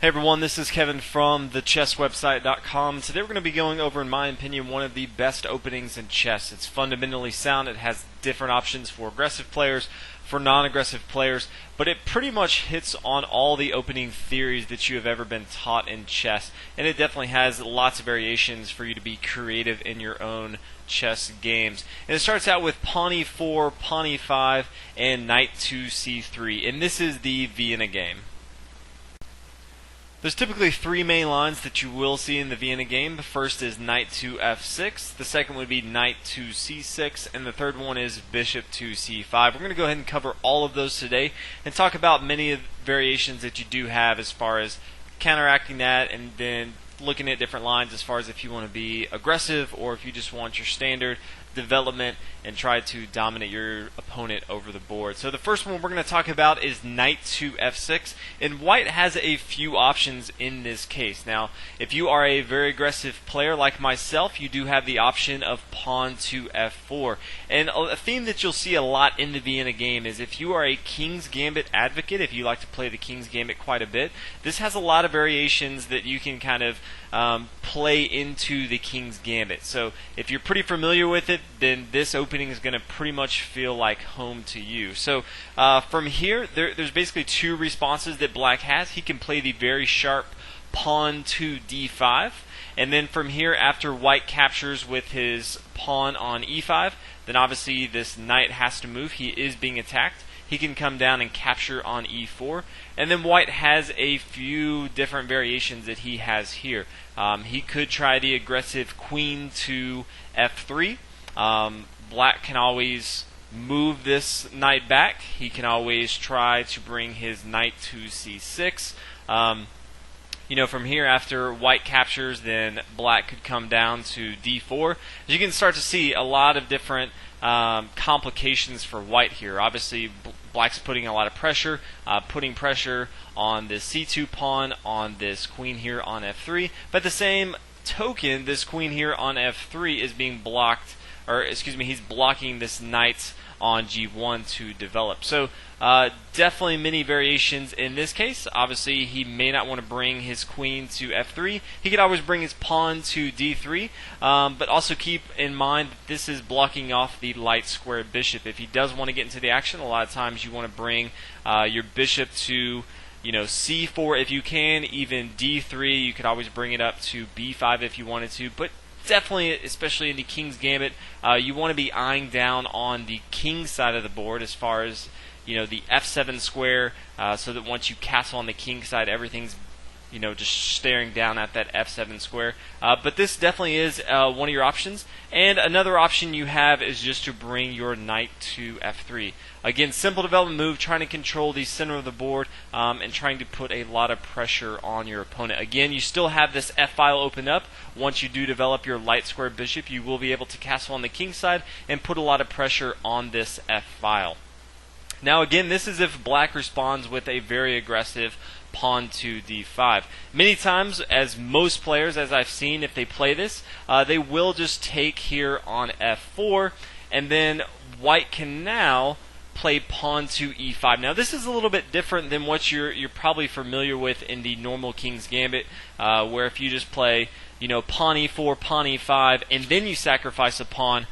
Hey everyone, this is Kevin from thechesswebsite.com. Today we're going to be going over, in my opinion, one of the best openings in chess. It's fundamentally sound. It has different options for aggressive players, for non-aggressive players, but it pretty much hits on all the opening theories that you have ever been taught in chess, and it definitely has lots of variations for you to be creative in your own chess games. And it starts out with pawn e4, pawn e5, and knight to c3, and this is the Vienna game. There's typically three main lines that you will see in the Vienna game. The first is knight to f6, the second would be knight to c6, and the third one is bishop to c5. We're going to go ahead and cover all of those today and talk about many of the variations that you do have as far as counteracting that, and then looking at different lines as far as if you want to be aggressive or if you just want your standard development and try to dominate your opponent over the board. So the first one we're going to talk about is knight to f6, and white has a few options in this case. Now, if you are a very aggressive player like myself, you do have the option of pawn to f4. And a theme that you'll see a lot in the Vienna game is if you are a Kings Gambit advocate, if you like to play the Kings Gambit quite a bit, this has a lot of variations that you can kind of play into the King's Gambit. So if you're pretty familiar with it, then this opening is going to pretty much feel like home to you. So from here, there's basically two responses that black has. He can play the very sharp pawn to d5, and then from here, after white captures with his pawn on e5, then obviously this knight has to move. He is being attacked. He can come down and capture on e4, and then white has a few different variations that he has here. He could try the aggressive queen to f3. Black can always move this knight back. He can always try to bring his knight to c6. From here, after white captures, then black could come down to d4. As you can start to see, a lot of different complications for white here. Obviously, black's putting a lot of pressure, putting pressure on this c2 pawn, on this queen here on f3. But at the same token, this queen here on f3 is being blocked, or excuse me, he's blocking this knight on g1 to develop. So definitely many variations in this case. Obviously, he may not want to bring his queen to f3. He could always bring his pawn to d3, but also keep in mind that this is blocking off the light square bishop. If he does want to get into the action, a lot of times you want to bring your bishop to c4 if you can, even d3. You could always bring it up to b5 if you wanted to, but definitely, especially in the King's Gambit, you want to be eyeing down on the king side of the board as far as the f7 square, so that once you castle on the king side, everything's just staring down at that f7 square. But this definitely is one of your options. And another option you have is just to bring your knight to f3. Again, simple development move, trying to control the center of the board and trying to put a lot of pressure on your opponent. Again, you still have this f-file open up. Once you do develop your light square bishop, you will be able to castle on the king side and put a lot of pressure on this f-file. Now again, this is if black responds with a very aggressive pawn to d5. Many times, as most players, as I've seen, if they play this, they will just take here on f4, and then white can now play pawn to e5. Now this is a little bit different than what you're probably familiar with in the normal King's Gambit, where if you just play pawn e4, pawn e5, and then you sacrifice a pawn.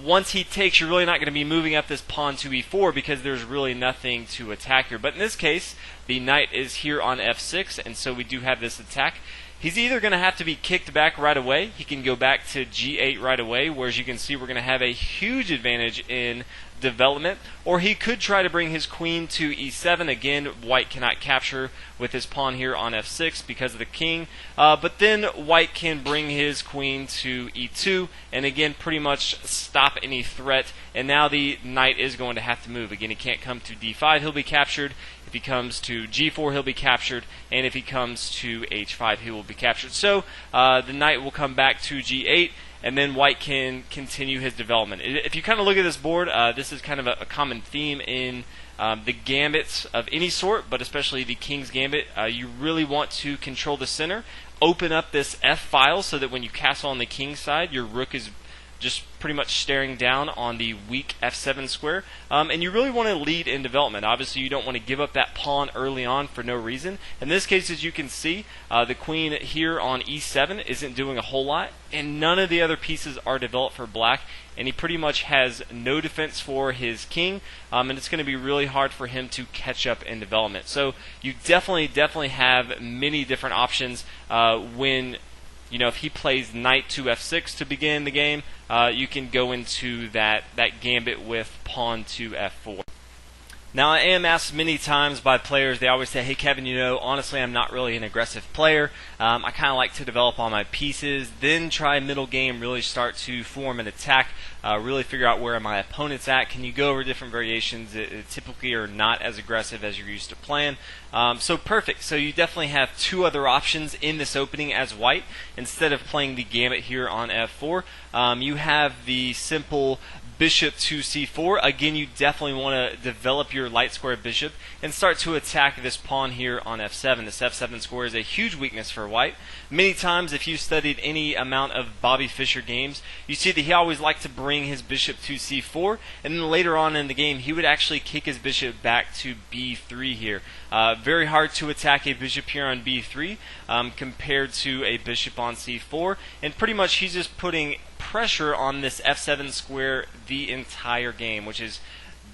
Once he takes, you're really not going to be moving up this pawn to e4 because there's really nothing to attack here. But in this case, the knight is here on f6, and so we do have this attack. He's either going to have to be kicked back right away. He can go back to g8 right away, whereas you can see we're going to have a huge advantage in development, or he could try to bring his queen to e7. Again, white cannot capture with his pawn here on f6 because of the king, but then white can bring his queen to e2 and again pretty much stop any threat, and now the knight is going to have to move. Again, he can't come to d5, he'll be captured. If he comes to g4, he'll be captured, and if he comes to h5, he will be captured. So the knight will come back to g8, and then white can continue his development. If you kind of look at this board, this is kind of a common theme in the gambits of any sort, but especially the King's Gambit. You really want to control the center, open up this f-file so that when you castle on the king side, your rook is just pretty much staring down on the weak f7 square, and you really want to lead in development. Obviously, you don't want to give up that pawn early on for no reason. In this case, as you can see, the queen here on e7 isn't doing a whole lot, and none of the other pieces are developed for black, and he pretty much has no defense for his king, and it's going to be really hard for him to catch up in development. So you definitely have many different options when, you know, if he plays knight to f6 to begin the game, you can go into that gambit with pawn to f4. Now, I am asked many times by players, they always say, hey Kevin, you know, honestly I'm not really an aggressive player. I kind of like to develop all my pieces, then try middle game, really start to form an attack, really figure out where my opponent's at. Can you go over different variations that typically are not as aggressive as you're used to playing? So perfect. So you definitely have two other options in this opening as white. Instead of playing the gambit here on f4, you have the simple bishop to c4. Again, you definitely want to develop your light square bishop and start to attack this pawn here on f7. This f7 square is a huge weakness for white. Many times, if you studied any amount of Bobby Fischer games, you see that he always liked to bring his bishop to c4, and then later on in the game, he would actually kick his bishop back to b3 here. Very hard to attack a bishop here on b3 compared to a bishop on c4, and pretty much he's just putting pressure on this f7 square the entire game, which is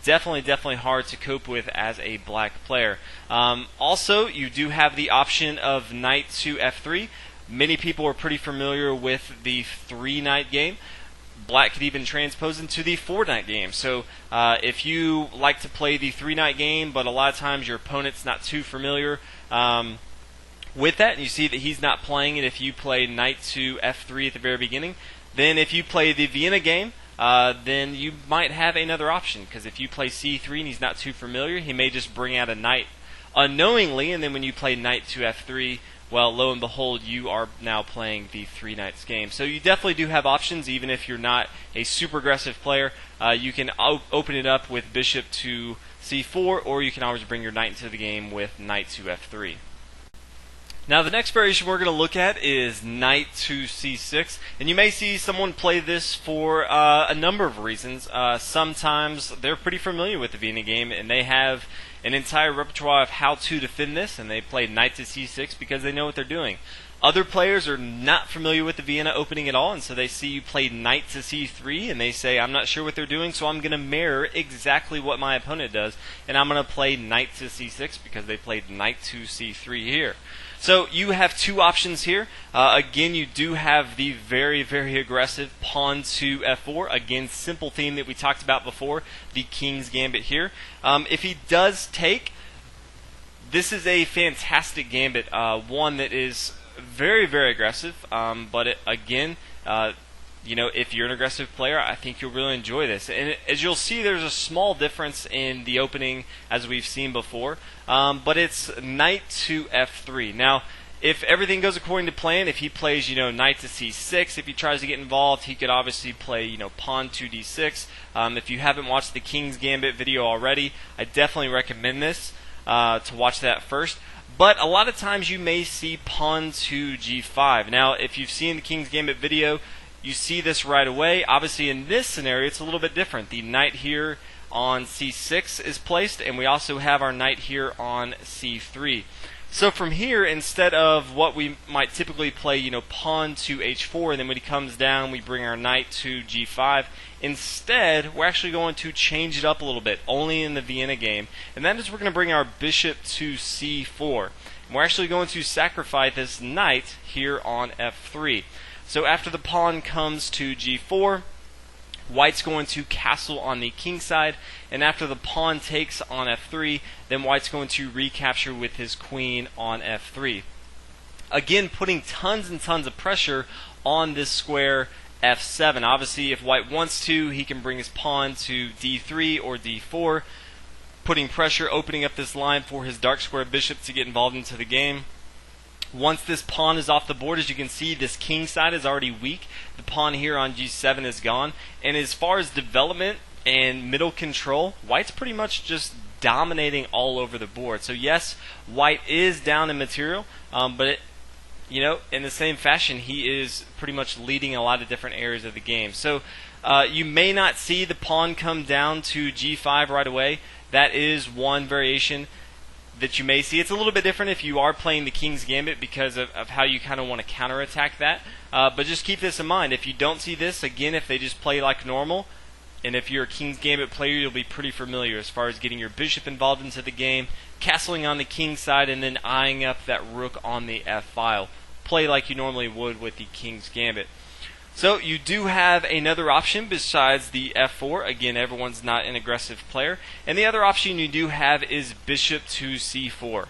definitely hard to cope with as a black player. Also, you do have the option of knight to f3. Many people are pretty familiar with the 3-knight game. Black could even transpose into the 4-knight game. So if you like to play the 3-knight game, but a lot of times your opponent's not too familiar with that, and you see that he's not playing it if you play knight to f3 at the very beginning, then if you play the Vienna game, then you might have another option, because if you play c3 and he's not too familiar, he may just bring out a knight unknowingly, and then when you play knight to f3, well, lo and behold, you are now playing the 3-knights game. So you definitely do have options, even if you're not a super aggressive player. You can open it up with bishop to c4, or you can always bring your knight into the game with knight to f3. Now the next variation we're going to look at is knight to c6, and you may see someone play this for a number of reasons. Sometimes they're pretty familiar with the Vienna game, and they have an entire repertoire of how to defend this, and they play knight to c6 because they know what they're doing. Other players are not familiar with the Vienna opening at all, and so they see you play knight to c3, and they say, I'm not sure what they're doing, so I'm going to mirror exactly what my opponent does, and I'm going to play knight to c6 because they played knight to c3 here. So you have two options here. Again, you do have the very aggressive pawn to f4. Again, simple theme that we talked about before, the King's Gambit here. If he does take, this is a fantastic gambit, one that is very aggressive, but again, you know, if you're an aggressive player, I think you'll really enjoy this. And as you'll see, there's a small difference in the opening as we've seen before, but it's knight to f3. Now, if everything goes according to plan, if he plays, you know, knight to c6, if he tries to get involved, he could obviously play, you know, pawn to d6. If you haven't watched the King's Gambit video already, I definitely recommend this to watch that first. But a lot of times you may see pawn to g5. Now, if you've seen the King's Gambit video, you see this right away. Obviously, in this scenario, it's a little bit different. The knight here on c6 is placed, and we also have our knight here on c3. So from here, instead of what we might typically play, you know, pawn to h4, and then when he comes down, we bring our knight to g5. Instead, we're actually going to change it up a little bit, only in the Vienna game, and that is we're going to bring our bishop to c4. And we're actually going to sacrifice this knight here on f3. So after the pawn comes to g4, white's going to castle on the king side, and after the pawn takes on f3, then white's going to recapture with his queen on f3. Again, putting tons and tons of pressure on this square f7. Obviously, if white wants to, he can bring his pawn to d3 or d4, putting pressure, opening up this line for his dark square bishop to get involved into the game. Once this pawn is off the board, as you can see, this king side is already weak. The pawn here on g7 is gone. And as far as development and middle control, white's pretty much just dominating all over the board. So yes, white is down in material, but in the same fashion, he is pretty much leading a lot of different areas of the game. So you may not see the pawn come down to g5 right away. That is one variation that you may see. It's a little bit different if you are playing the King's Gambit because of how you kind of want to counterattack that. But just keep this in mind. If you don't see this, again, if they just play like normal, and if you're a King's Gambit player, you'll be pretty familiar as far as getting your bishop involved into the game, castling on the king side, and then eyeing up that rook on the f file. Play like you normally would with the King's Gambit. So you do have another option besides the f4. Again, everyone's not an aggressive player. And the other option you do have is bishop to c4.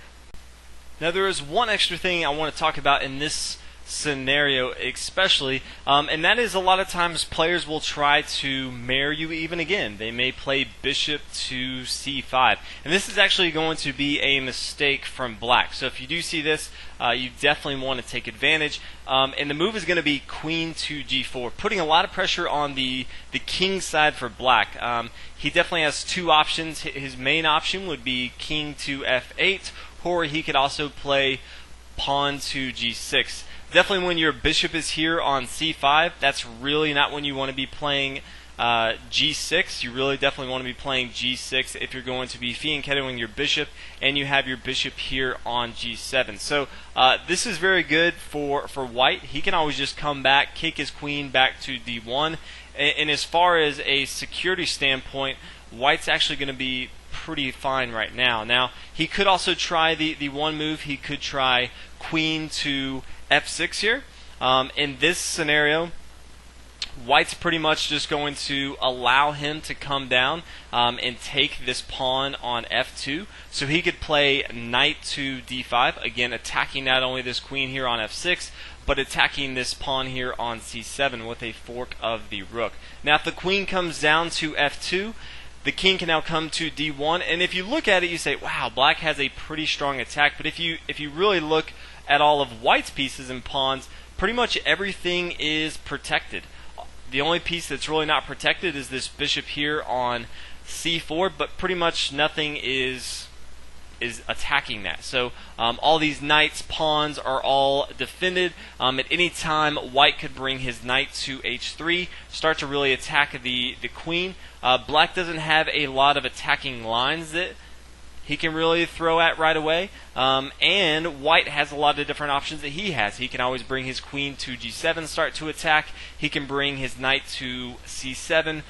Now there is one extra thing I want to talk about in this scenario especially, and that is a lot of times players will try to mare you even again. They may play bishop to c5, and this is actually going to be a mistake from black. So if you do see this, you definitely want to take advantage, and the move is going to be queen to g4, putting a lot of pressure on the king side for black. He definitely has two options. His main option would be king to f8, or he could also play pawn to g6. Definitely when your bishop is here on c5, that's really not when you want to be playing g6. You really definitely want to be playing g6 if you're going to be fianchettoing your bishop and you have your bishop here on g7. So this is very good for white. He can always just come back, kick his queen back to d1. And as far as a security standpoint, white's actually going to be pretty fine right now. Now, he could also try the one move. He could try queen to f6 here. In this scenario, white's pretty much just going to allow him to come down and take this pawn on f2. So he could play knight to d5, again attacking not only this queen here on f6, but attacking this pawn here on c7 with a fork of the rook. Now if the queen comes down to f2, the king can now come to d1, and if you look at it, you say, wow, black has a pretty strong attack. But if you really look at all of white's pieces and pawns, pretty much everything is protected. The only piece that's really not protected is this bishop here on c4, but pretty much nothing is attacking that. So all these knights, pawns are all defended. At any time, white could bring his knight to h3, start to really attack the queen. Black doesn't have a lot of attacking lines that he can really throw at right away, and white has a lot of different options that he has. He can always bring his queen to g7, start to attack. He can bring his knight to c7,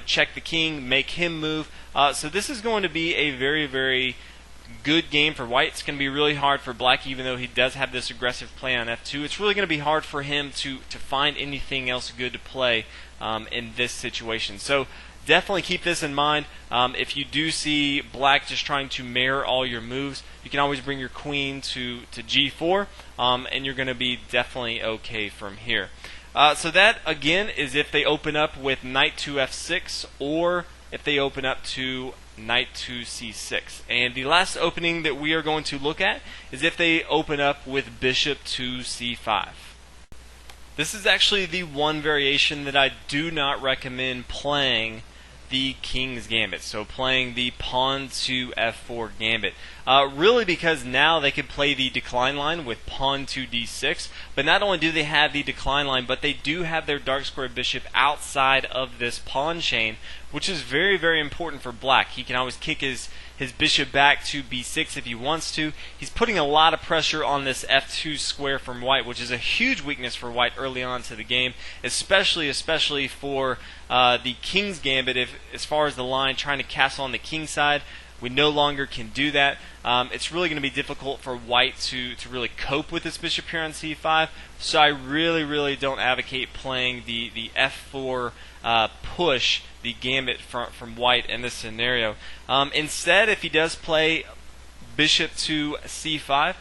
check the king, make him move. So this is going to be a very, very good game for white. It's going to be really hard for black, even though he does have this aggressive play on f2. It's really going to be hard for him to find anything else good to play in this situation. So definitely keep this in mind. If you do see black just trying to mare all your moves, you can always bring your queen to g4, and you're going to be definitely okay from here. So that, again, is if they open up with knight to f6, or if they open up to knight to c6. And the last opening that we are going to look at is if they open up with bishop to c5. This is actually the one variation that I do not recommend playing the King's Gambit, so playing the pawn to f4 gambit. Really because now they could play the decline line with pawn to d6, but not only do they have the decline line, but they do have their dark square bishop outside of this pawn chain, which is very, very important for black. He can always kick his bishop back to b6 if he wants to. He's putting a lot of pressure on this f2 square from white, which is a huge weakness for white early on to the game, especially for the King's Gambit. As far as the line trying to castle on the king side, we no longer can do that. It's really going to be difficult for white to really cope with this bishop here on c5, so I really, really don't advocate playing the f4 push, the gambit from white in this scenario. Instead, if he does play bishop to c5,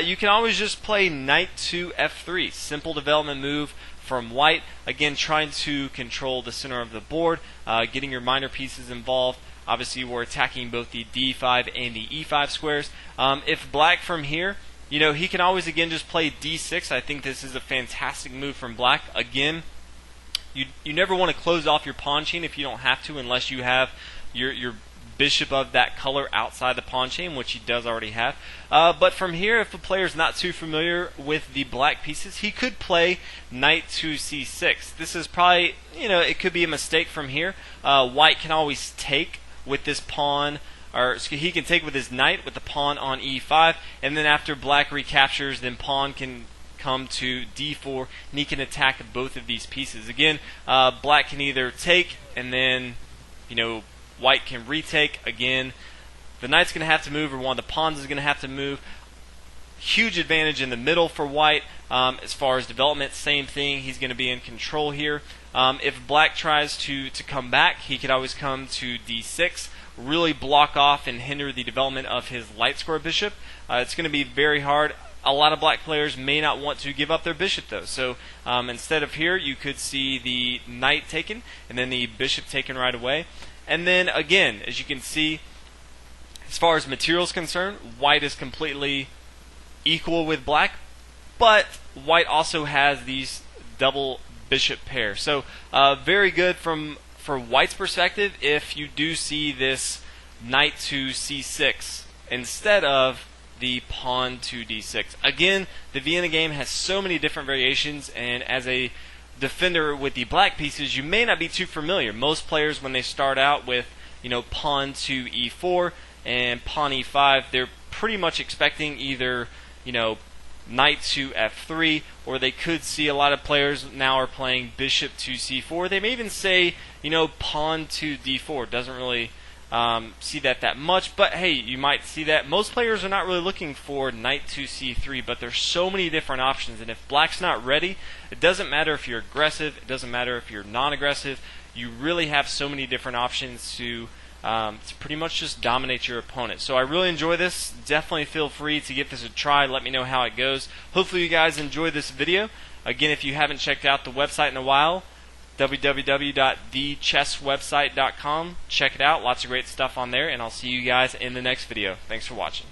you can always just play knight to f3. Simple development move from white. Again, trying to control the center of the board, getting your minor pieces involved. Obviously, we're attacking both the d5 and the e5 squares. If black from here, he can always, again, just play d6. I think this is a fantastic move from black. Again, you never want to close off your pawn chain if you don't have to, unless you have your bishop of that color outside the pawn chain, which he does already have. But from here, if a player's not too familiar with the black pieces, he could play knight to c6. This is probably, it could be a mistake from here. White can always take with this pawn, or he can take with his knight with the pawn on e5, and then after black recaptures, then pawn can come to d4, and he can attack both of these pieces. Again, black can either take, and then, white can retake. Again, the knight's going to have to move, or one of the pawns is going to have to move. Huge advantage in the middle for white. As far as development, same thing. He's going to be in control here. If black tries to come back, he could always come to d6, really block off and hinder the development of his light square bishop. It's going to be very hard. A lot of black players may not want to give up their bishop, though. So instead of here, you could see the knight taken and then the bishop taken right away. And then again, as you can see, as far as material is concerned, white is completely equal with black, but white also has these double bishop pair. So very good for white's perspective if you do see this knight to c6 instead of the pawn to d6. Again, the Vienna game has so many different variations, and as a defender with the black pieces, you may not be too familiar. Most players, when they start out with pawn to e4 and pawn e5, they're pretty much expecting either knight to f3, or they could see a lot of players now are playing bishop to c4. They may even say pawn to d4. Doesn't really see that much, but hey, you might see that. Most players are not really looking for knight to c3, but there's so many different options, and if black's not ready, it doesn't matter if you're aggressive, it doesn't matter if you're non-aggressive, you really have so many different options to pretty much just dominate your opponent. So I really enjoy this. Definitely feel free to give this a try. Let me know how it goes. Hopefully you guys enjoyed this video. Again, if you haven't checked out the website in a while, www.thechesswebsite.com. Check it out. Lots of great stuff on there, and I'll see you guys in the next video. Thanks for watching.